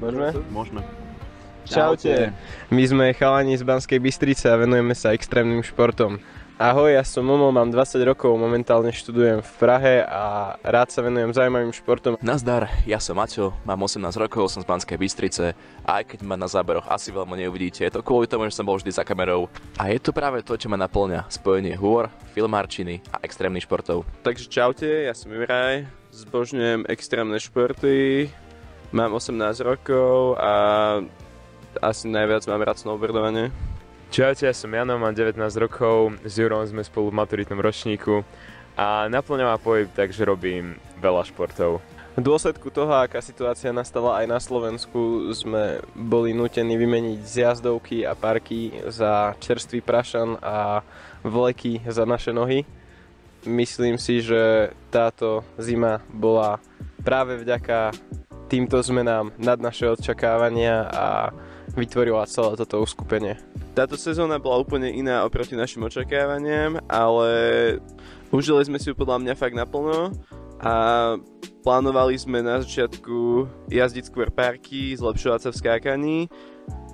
Môžeme? Môžeme. Čaute. My sme chalani z Banskej Bystrice a venujeme sa extrémnym športom. Ahoj, ja som Momo, mám 20 rokov, momentálne študujem v Prahe a rád sa venujem zaujímavým športom. Nazdar, ja som Maťo, mám 18 rokov, som z Banskej Bystrice a aj keď ma na záberoch asi veľmi neuvidíte, je to kvôli tomu, že som bol vždy za kamerou. A je to práve to, čo ma naplňa, spojenie hôr, filmárčiny a extrémnych športov. Takže čaute, ja som Juraj, zbožňujem extrémne športy, mám 18 rokov a asi najviac mám rád snowboardovanie. Čaute, ja som Jano, mám 19 rokov, s Jurom sme spolu v maturitnom ročníku a naplňa ma pohyb, takže robím veľa športov. V dôsledku toho, aká situácia nastala aj na Slovensku, sme boli nútení vymeniť zjazdovky a parky za čerstvý prašan a vleky za naše nohy. Myslím si, že táto zima bola práve vďaka týmto zmenám nad naše očakávania a vytvorila celé toto uskupenie. Táto sezóna bola úplne iná oproti našim očakávaniam, ale užili sme si ju podľa mňa fakt naplno a plánovali sme na začiatku jazdiť skôr parky, zlepšovať sa v skákaní,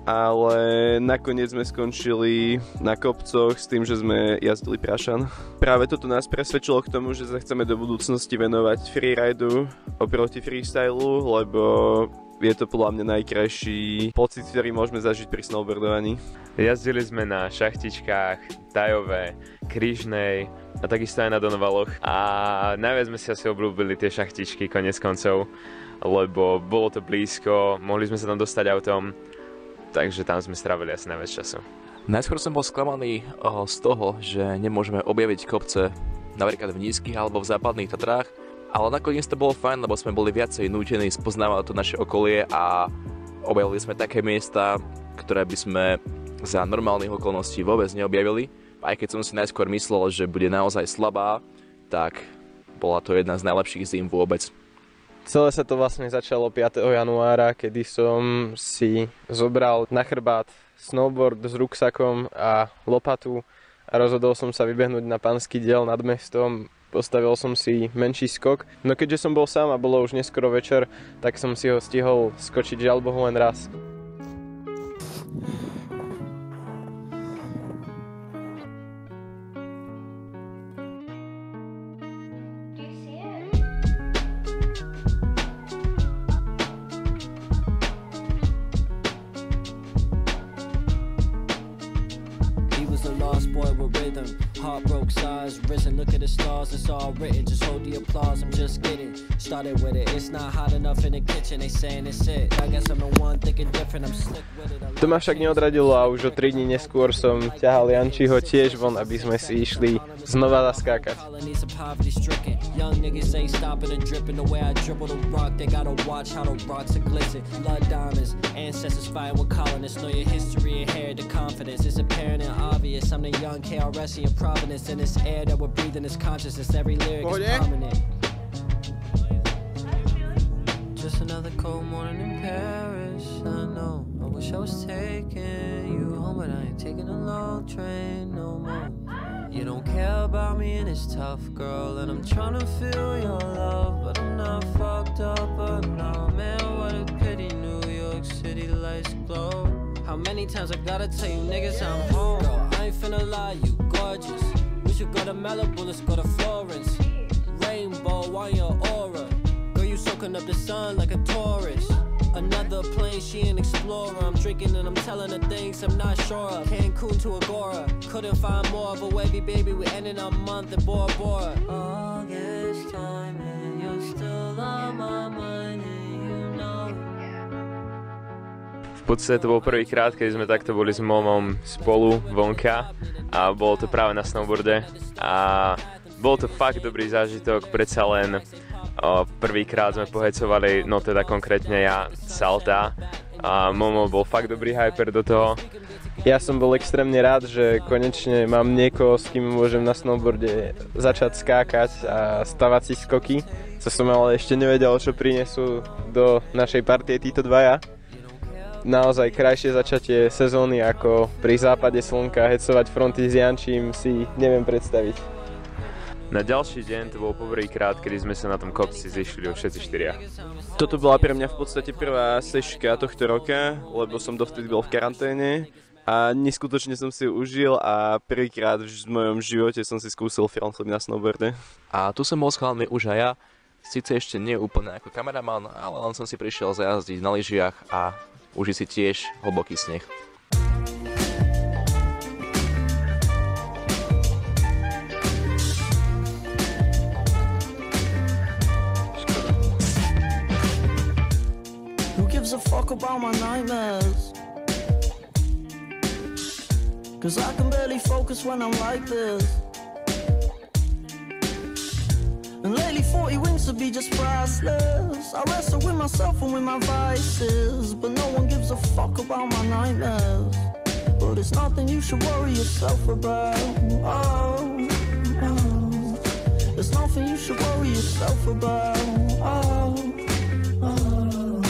ale nakoniec sme skončili na kopcoch s tým, že sme jazdili prašan. Práve toto nás presvedčilo k tomu, že sa chceme do budúcnosti venovať freeridu oproti freestylu, lebo je to podľa mňa najkrajší pocit, ktorý môžeme zažiť pri snowboardovaní. Jazdili sme na šachtičkách, Tajové, Krížnej a takisto aj na Donovaloch a najviac sme si asi obľúbili tie šachtičky konec koncov, lebo bolo to blízko, mohli sme sa tam dostať autom, takže tam sme strávili asi najviac času. Najskôr som bol sklamaný z toho, že nemôžeme objaviť kopce napríklad v nízkych alebo v západných Tatrách, ale nakoniec to bolo fajn, lebo sme boli viacej nútení spoznávať to naše okolie a objavili sme také miesta, ktoré by sme za normálnych okolností vôbec neobjavili. Aj keď som si najskôr myslel, že bude naozaj slabá, tak bola to jedna z najlepších zím vôbec. Celé sa to vlastne začalo 5. januára, kedy som si zobral na chrbát snowboard s ruksakom a lopatu a rozhodol som sa vybehnúť na Panský diel nad mestom. Postavil som si menší skok, no keďže som bol sám a bolo už neskoro večer, tak som si ho stihol skočiť žiaľbohu len raz. Boy with rhythm, heart broke size, risen, look at the stars, it's all written, just hold the applause, I'm just getting started with it, it's not hot enough in the kitchen, they saying it's it, I guess I'm the one thinking different, I'm slick with it. To ma však neodradilo a už o 3 dní neskôr som ťahal Jančiho tiež von, aby sme si išli znova zaskákať. Young niggas ain't stopping and dripping the way I dribble the rock, they gotta watch how the rocks are glisten, blood diamonds, ancestors fighting with colonists, know your history, inherit the confidence, it's apparent and obvious, I'm the young KRS in Providence, in this air that we're breathing is consciousness, every lyric is prominent. Just another cold morning in Paris, I know, I wish I was taking you home, but I ain't taking a long train no more. You don't care about me and it's tough, girl, and I'm trying to feel your love, but I'm not fucked up, but no, man, what a pity, New York City lights glow. How many times I gotta tell you niggas I'm home? Girl, I ain't finna lie, you gorgeous. We should go to Malibu, let's go to Florence. Rainbow on your aura. Girl, you soaking up the sun like a tourist. Another plane, she an explorer. I'm drinking and I'm telling her things I'm not sure of. Cancun to Agora. Couldn't find more of a wavy baby. We ended our month in Bora Bora. August time and you're still on my mind and you know. V podstate to bol prvýkrát, keď sme takto boli s Momom spolu vonka a bolo to práve na snowboarde a bol to fakt dobrý zážitok, predsa len prvýkrát sme pohecovali, no teda konkrétne ja, salta a Momo bol fakt dobrý hyper do toho. Ja som bol extrémne rád, že konečne mám niekoho, s kým môžem na snowboarde začať skákať a stavať si skoky, co som ale ešte nevedel, čo prinesú do našej partie títo dvaja. Naozaj krajšie začatie sezóny ako pri západe slnka hecovať fronty s Jančím si neviem predstaviť. Na ďalší deň to bol poprvýkrát, kedy sme sa na tom kopci zišli všetci štyria. Toto bola pre mňa v podstate prvá seška tohto roka, lebo som dovtedy bol v karanténe a neskutočne som si ju užil a prvýkrát v mojom živote som si skúsil frontflip na snowboarde. A tu som bol s chalami už aj ja. Sice ešte nie úplne ako kameraman, ale len som si prišiel zajazdiť na lyžiach a užiť si tiež hlboký sneh. Who gives a fuck about my nightmares? 'Cause I can barely focus when I'm like this. And lately 40 wings to be just priceless. I wrestle with myself and with my vices, but no one gives a fuck about my nightmares. But it's nothing you should worry yourself about. Oh, oh. It's nothing you should worry yourself about. Oh, oh.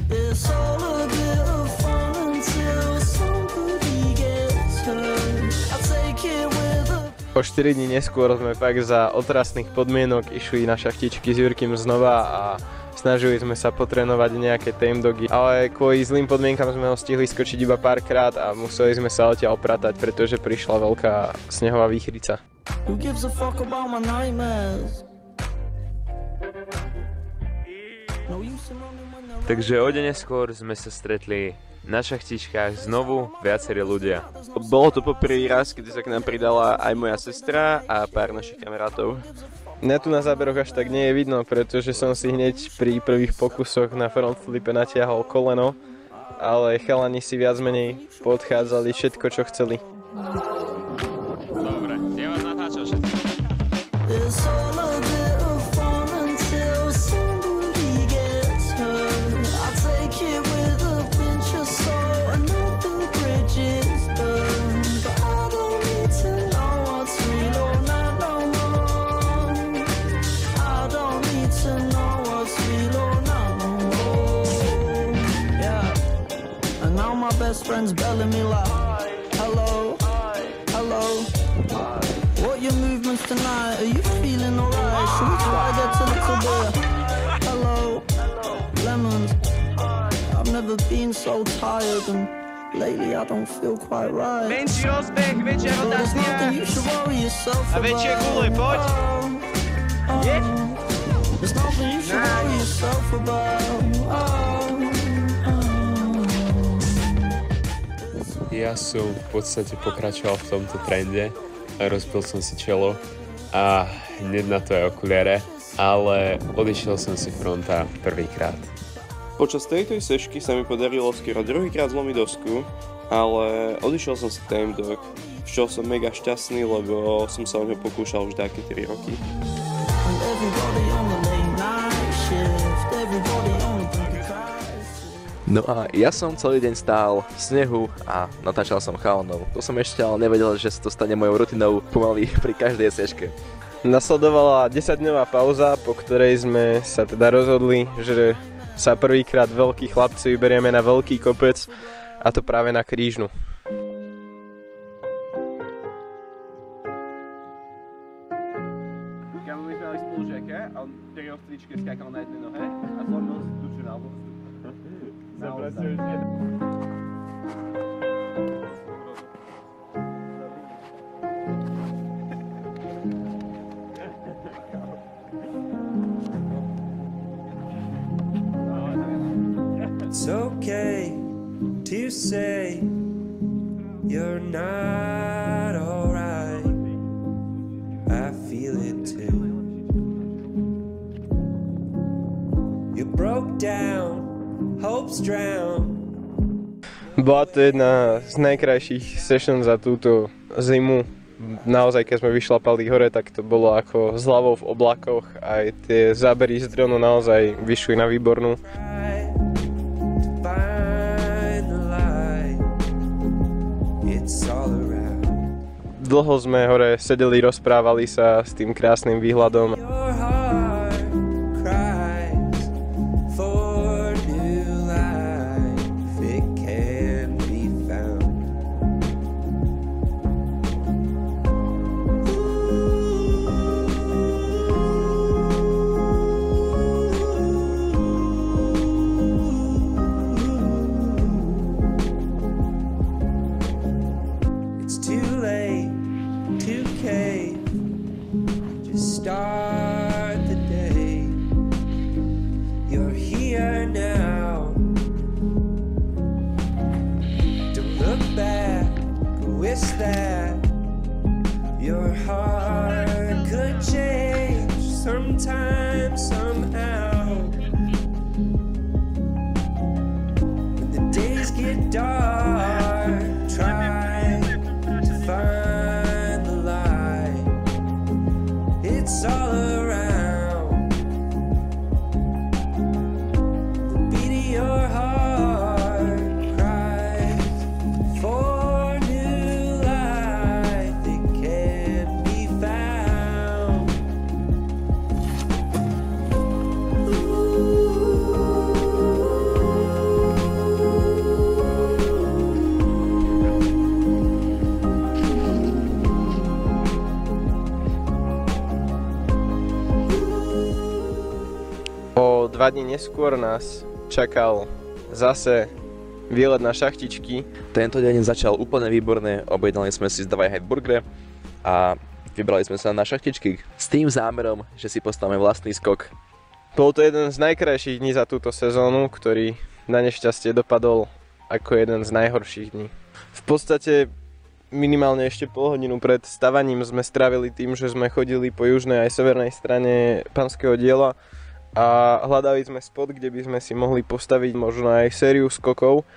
It's all a bit of fun until somebody gets hurt. I take it with a O 4 dní neskôr sme pak za otrasných podmienok išli na šachtičky s Jurkým znova a snažili sme sa potrénovať nejaké tame dogy, ale kvôli zlým podmienkam sme ho stihli skočiť iba párkrát a museli sme sa odtiaľ opratať, pretože prišla veľká snehová výchrica. Who gives a fuck about my nightmares? No use in running when they're Takže o deň neskôr sme sa stretli na šachtičkách znovu viacerí ľudia. Bolo to poprvý raz, kedy sa k nám pridala aj moja sestra a pár našich kamarátov. Mňa tu na záberoch až tak nie je vidno, pretože som si hneď pri prvých pokusoch na frontflipe natiahol koleno, ale chalani si viac menej podchádzali všetko, čo chceli. Dobre, ja vás natáčam všetko. It's all a bit of fun until somebody gets hurt. I take it with a pinch of salt and not the bridges burned. But I don't need to know what's real or not no more. I don't need to know what's real or not no more. Yeah. And now my best friend's belling me like, hello, hello. What your movements tonight? Are you feeling alright? Should we try get a little bit? Hello, lemons. I've never been so tired and lately I don't feel quite right. Menší rozbeh, väčšia But there's rotácia. nothing you should worry yourself A väčšie about. gule, poď. Jedď. There's nothing you should worry yourself about. Ja som v podstate pokračoval v tomto trende. Rozbil som si čelo a hneď na to aj okuliare, ale odišiel som si fronta prvýkrát. Počas tejto sešky sa mi podarilo skoro druhýkrát zlomiť dosku, ale odišiel som si tame dog, z čoho som mega šťastný, lebo som sa o ňo pokúšal už také 3 roky. And everybody on the late night shift, everybody on the crisis. No a ja som celý deň stál v snehu a natáčal som chalanov. To som ešte ale nevedel, že sa to stane mojou rutinou pomaly pri každej seške. Nasledovala 10-dňová pauza, po ktorej sme sa teda rozhodli, že sa prvýkrát veľkí chlapci vyberieme na veľký kopec, a to práve na Krížnu. Kámo, my sme mali spolužiaka a on pri ostričke skákal na jednej nohe a zlomil si tuču na oblostu. It's okay to say you're not alright. I feel it too. You broke down, hopes drown. Bola to jedna z najkrajších sessions za túto zimu. Naozaj, keď sme vyšlapali hore, tak to bolo ako s hlavou v oblakoch. Aj tie zábery z dronu naozaj vyšli na výbornú. Find the light. It's all around. Dlho sme hore sedeli, rozprávali sa s tým krásnym výhľadom. Your heart cries for new life. It can be found. Ooh, to start the day. You're here now. Don't look back, wish that your heart could change sometime, somehow. When the days get dark, try to find the light. It's all around. The beat of your heart cries for new life that can't be found. O 2 dní neskôr nás čakal zase výlet na šachtičky. Tento deň začal úplne výborne, objednali sme si z Dvaj burgery a vybrali sme sa na šachtičky s tým zámerom, že si postavíme vlastný skok. Bol to jeden z najkrajších dní za túto sezónu, ktorý na nešťastie dopadol ako jeden z najhorších dní. V podstate minimálne ešte pol hodinu pred stavaním sme strávili tým, že sme chodili po južnej aj severnej strane Panského diela a hľadali sme spot, kde by sme si mohli postaviť možno aj sériu skokov.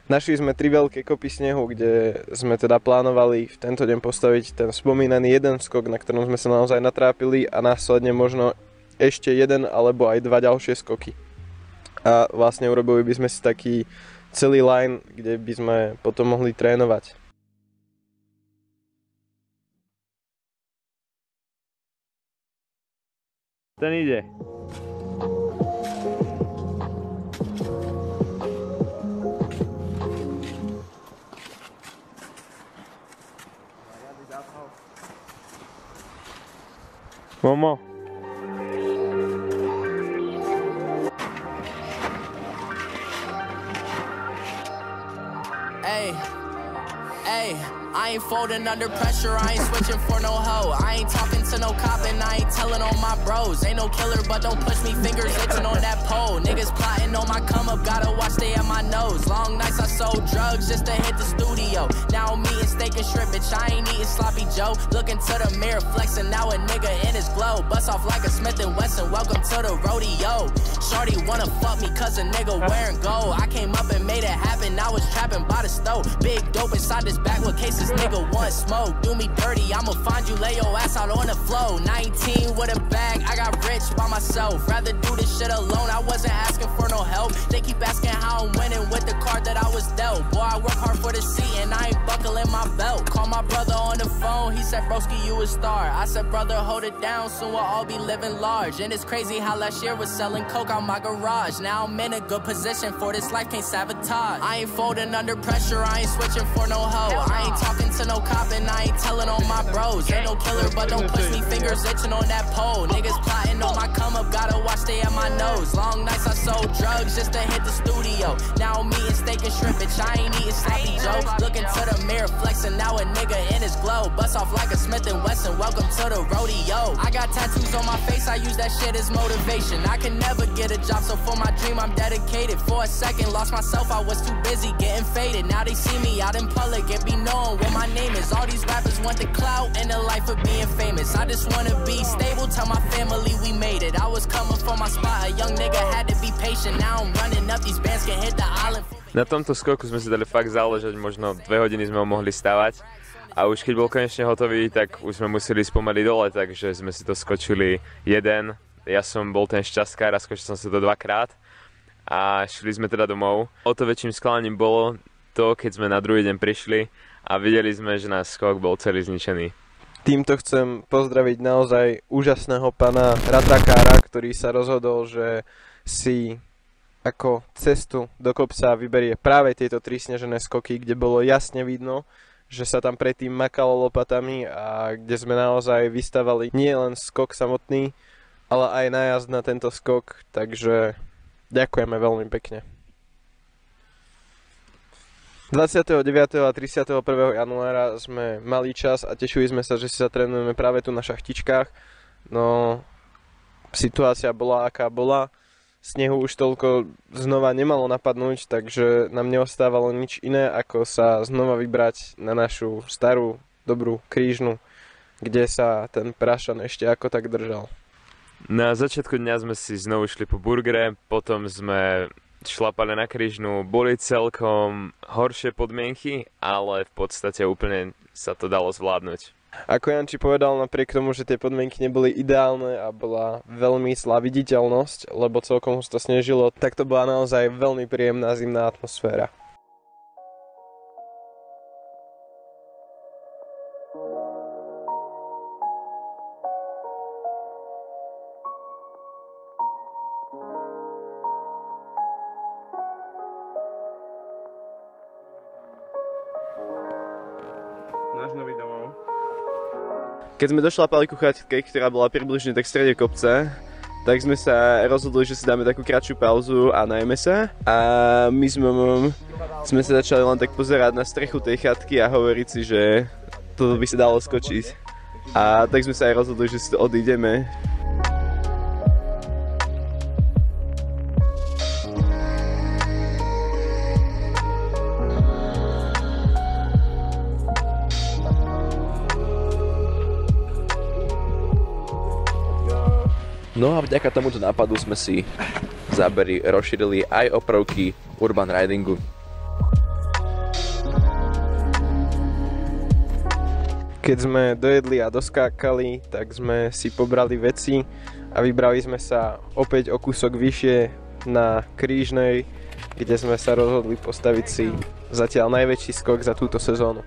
Našli sme 3 veľké kopy snehu, kde sme teda plánovali v tento deň postaviť ten spomínaný jeden skok, na ktorom sme sa naozaj natrápili a následne možno ešte jeden alebo aj 2 ďalšie skoky. A vlastne urobili by sme si taký celý line, kde by sme potom mohli trénovať. Ten ide. Momo. Hey, hey, I ain't folding under pressure, I ain't switching for no hoe. I ain't talking to no cop and I ain't telling on my bros. Ain't no killer, but don't push me, fingers itching on that pole. Niggas plotting on my come up, gotta watch they at my nose. Long nights I sold drugs just to hit the studio. Now I'm eating steak and shrimp, bitch, I ain't eating sloppy Joe. Looking to the mirror, flexing now a nigga in his glow. Bust off like a Smith & Wesson, welcome to the rodeo. Shorty wanna fuck me cause a nigga wearing gold. I came up and made it happen, I was trapping by the stove. Big dope inside this backwood case, this nigga want smoke. Do me dirty, I'ma find you, lay your ass out on the floor. 19 with a bag, I got rich by myself. Rather do this shit alone, I wasn't asking for no help. They keep asking how I'm winning with the card that I was dealt. Boy, I work hard for the seat and I ain't buckling my belt. Call my brother on the phone, he said, broski, you a star. I said, brother, hold it down, soon we'll all be living large. And it's crazy how last year was selling coke out my garage. Now I'm in a good position for this life, can't sabotage. I ain't folding under pressure, I ain't switching for no hoe. I ain't talking to no cop and I ain't telling on my bros. Ain't no killer, but don't push me, fingers itching on that pole. Niggas plotting on my come up, gotta watch they at my nose. Long nights I sold drugs just to hit the studio. Now I'm eating steak and shrimp, bitch, I ain't eating sloppy Joe. Looking to the mirror, flexing now a nigga in his glow. Bust off like a Smith & Wesson, welcome to the rodeo. I got tattoos on my face, I use that shit as motivation. I can never get a job, so for my dream I'm dedicated. For a second, lost myself, I was too busy getting faded. Now they see me out in public and be knowing what my name is. All these rappers want the clout and the life of being famous. I just wanna be stable, tell my family we made it. I was coming for my spot, a young nigga had to be patient. Now I'm running up, these bands can hit the island. Na tomto skoku sme si dali fakt záležať, možno 2 hodiny sme ho mohli stavať. A už keď bol konečne hotový, tak už sme museli spomaliť dole, takže sme si to skočili jeden. Ja som bol ten šťastkár a skočil som si to 2-krát. A šli sme teda domov. O to väčším sklamaním bolo to, keď sme na druhý deň prišli a videli sme, že náš skok bol celý zničený. Týmto chcem pozdraviť naozaj úžasného pána Ratrakára, ktorý sa rozhodol, že si ako cestu do kopca vyberie práve tieto 3 snežené skoky, kde bolo jasne vidno, že sa tam predtým makalo lopatami a kde sme naozaj vystavali nie len skok samotný, ale aj nájazd na tento skok, takže ďakujeme veľmi pekne. 29. a 31. januára sme mali čas a tešili sme sa, že si sa trénujeme práve tu na šachtičkách no situácia bola aká bola. Snehu už toľko znova nemalo napadnúť, takže nám neostávalo nič iné, ako sa znova vybrať na našu starú, dobrú krížnu, kde sa ten prašan ešte ako tak držal. Na začiatku dňa sme si znovu šli po burgere, potom sme šlapali na krížnu, boli celkom horšie podmienky, ale v podstate úplne sa to dalo zvládnuť. Ako Janči povedal, napriek tomu, že tie podmienky neboli ideálne a bola veľmi slabá viditeľnosť, lebo celkom husto snežilo, tak to bola naozaj veľmi príjemná zimná atmosféra. Náš nový domov. Keď sme došlapali ku chaťke, ktorá bola približne tak v strede kopca, tak sme sa rozhodli, že si dáme takú kratšiu pauzu a najeme sa. A my sme sa začali len tak pozerať na strechu tej chatky a hovoriť si, že to by sa dalo skočiť. A tak sme sa aj rozhodli, že si to odídeme. No a vďaka tomuto nápadu sme si zábery rozšírili aj o prvky urban ridingu. Keď sme dojedli a doskákali, tak sme si pobrali veci a vybrali sme sa opäť o kúsok vyššie na Krížnej, kde sme sa rozhodli postaviť si zatiaľ najväčší skok za túto sezónu.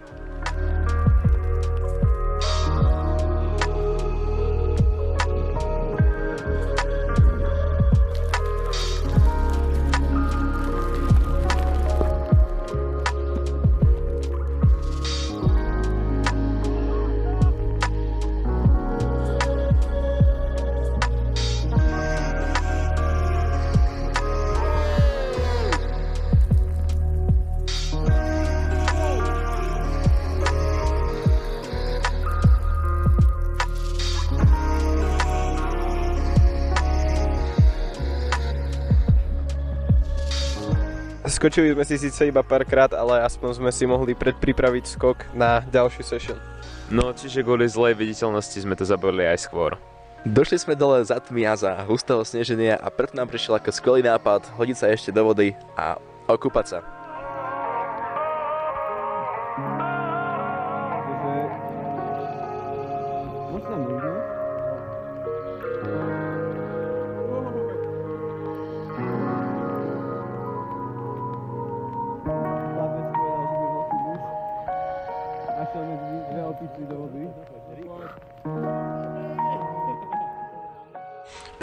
Skočili sme si síce iba párkrát, ale aspoň sme si mohli predpripraviť skok na ďalšiu session. No, čiže kvôli zlej viditeľnosti sme to zabudli aj skôr. Došli sme dole za tmy a za hustého sneženia a preto nám prišiel ako skvelý nápad hodiť sa ešte do vody a okúpať sa.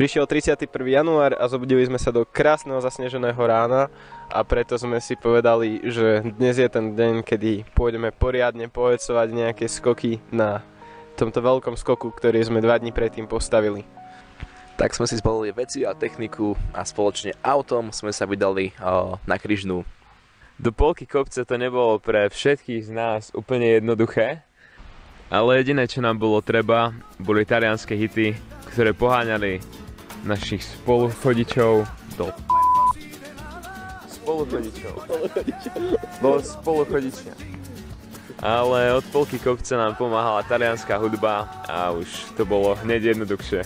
Prišiel 31. január a zobudili sme sa do krásneho zasneženého rána a preto sme si povedali, že dnes je ten deň, kedy pôjdeme poriadne pohecovať nejaké skoky na tomto veľkom skoku, ktorý sme 2 dní predtým postavili. Tak sme si zbalili veci a techniku a spoločne autom sme sa vydali na Krížnu. Do polky kopca to nebolo pre všetkých z nás úplne jednoduché, ale jediné, čo nám bolo treba, boli talianske hity, ktoré poháňali našich spoluchodičov do spoluchodičia. Ale od polky kopca nám pomáhala talianská hudba a už to bolo hneď jednoduchšie.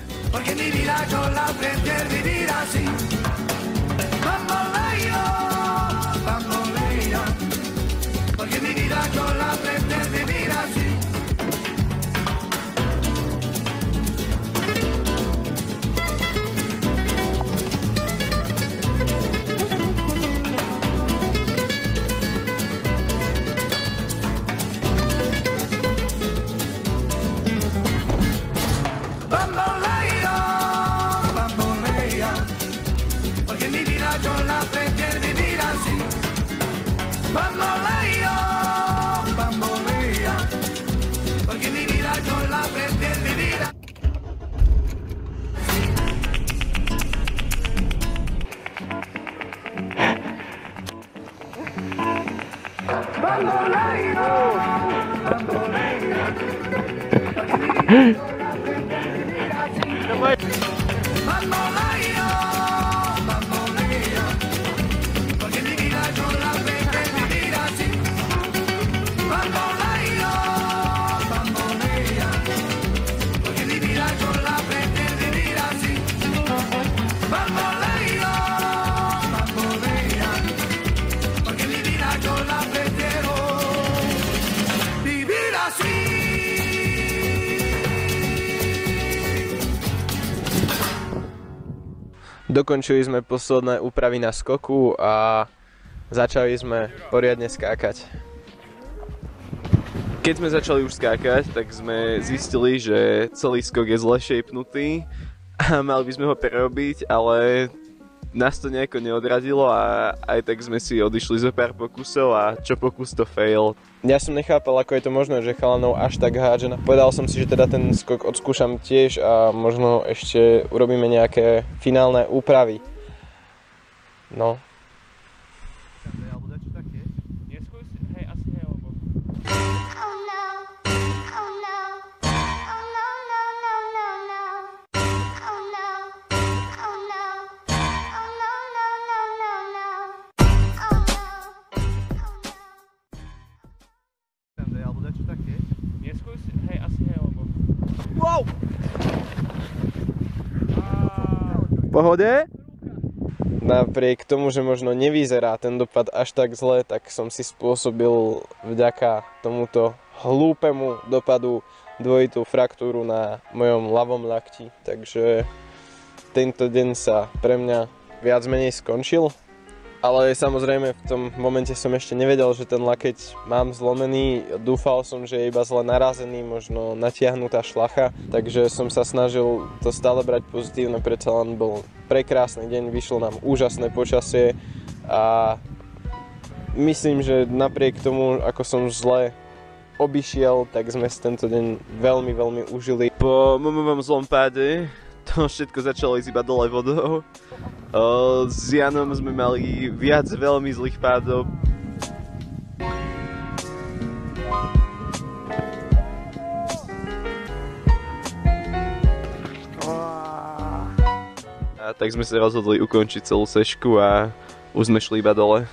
Dokončili sme posledné úpravy na skoku a začali sme poriadne skákať. Keď sme začali už skákať, tak sme zistili, že celý skok je zle shapnutý a mali by sme ho prerobiť, ale nás to nejako neodradilo a aj tak sme si odišli zo pár pokusov a čo pokus to fail. Ja som nechápal, ako je to možné, že chalanov až tak hádže. Povedal som si, že teda ten skok odskúšam tiež a možno ešte urobíme nejaké finálne úpravy. No. Wow! Pohode? Napriek tomu, že možno nevyzerá ten dopad až tak zle, tak som si spôsobil vďaka tomuto hlúpemu dopadu dvojitú fraktúru na mojom ľavom lakti. Takže tento deň sa pre mňa viac menej skončil. Ale samozrejme v tom momente som ešte nevedel, že ten lakeť mám zlomený. Dúfal som, že je iba zle narazený, možno natiahnutá šlacha. Takže som sa snažil to stále brať pozitívne, predsa len bol prekrásny deň, vyšlo nám úžasné počasie a myslím, že napriek tomu, ako som zle obišiel, tak sme si tento deň veľmi, veľmi užili. Po momovom zlom páde to všetko začalo ísť iba dole vodou. S Janom sme mali viac veľmi zlých pádov. A tak sme sa rozhodli ukončiť celú sešku a už sme šli iba dole.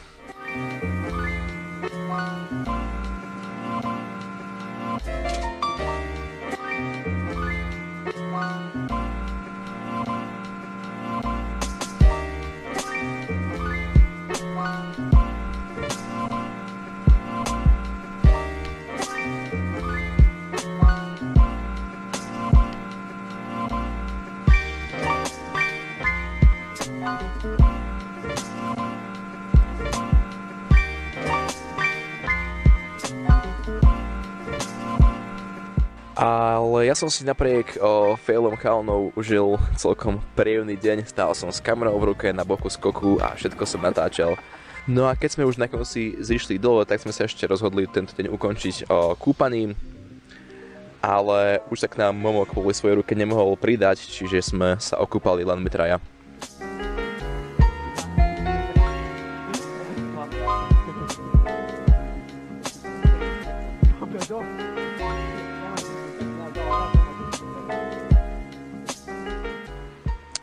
Ale ja som si napriek failom chalanov užil celkom príjemný deň. Stál som s kamerou v ruke na boku skoku a všetko som natáčal. No a keď sme už na konci zišli dole, tak sme sa ešte rozhodli tento deň ukončiť kúpaním. Ale už sa k nám Momo kvôli svojej ruke nemohol pridať, čiže sme sa okúpali len my traja.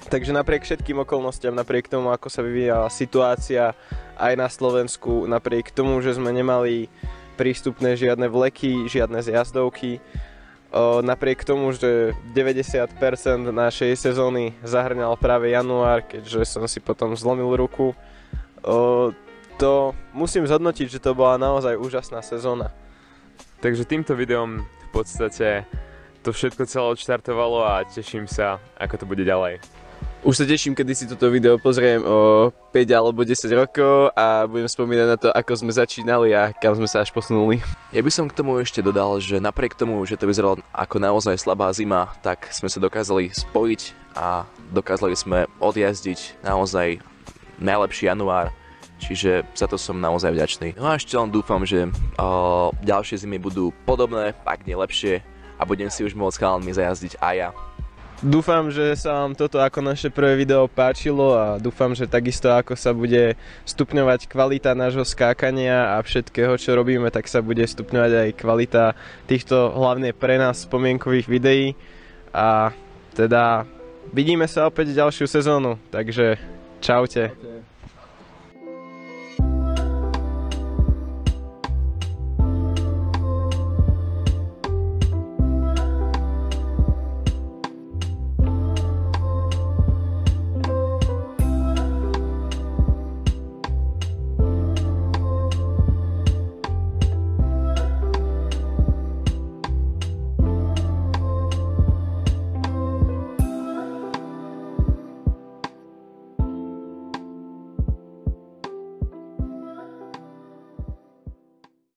Takže napriek všetkým okolnostiam, napriek tomu, ako sa vyvíjala situácia aj na Slovensku, napriek tomu, že sme nemali prístupné žiadne vleky, žiadne zjazdovky, napriek tomu, že 90% našej sezóny zahrňal práve január, keďže som si potom zlomil ruku, to musím zhodnotiť, že to bola naozaj úžasná sezóna. Takže týmto videom v podstate to všetko celé odštartovalo a teším sa, ako to bude ďalej. Už sa teším, kedy si toto video pozriem o 5 alebo 10 rokov a budem spomínať na to, ako sme začínali a kam sme sa až posunuli. Ja by som k tomu ešte dodal, že napriek tomu, že to vyzeralo ako naozaj slabá zima, tak sme sa dokázali spojiť a dokázali sme odjazdiť naozaj najlepší január, čiže za to som naozaj vďačný. No a ešte len dúfam, že ďalšie zimy budú podobné, ak nie lepšie a budem si už môcť chalanmi zajazdiť aj ja. Dúfam, že sa vám toto ako naše prvé video páčilo a dúfam, že takisto ako sa bude stupňovať kvalita nášho skákania a všetkého, čo robíme, tak sa bude stupňovať aj kvalita týchto hlavne pre nás spomienkových videí a teda vidíme sa opäť ďalšiu sezónu, takže čaute.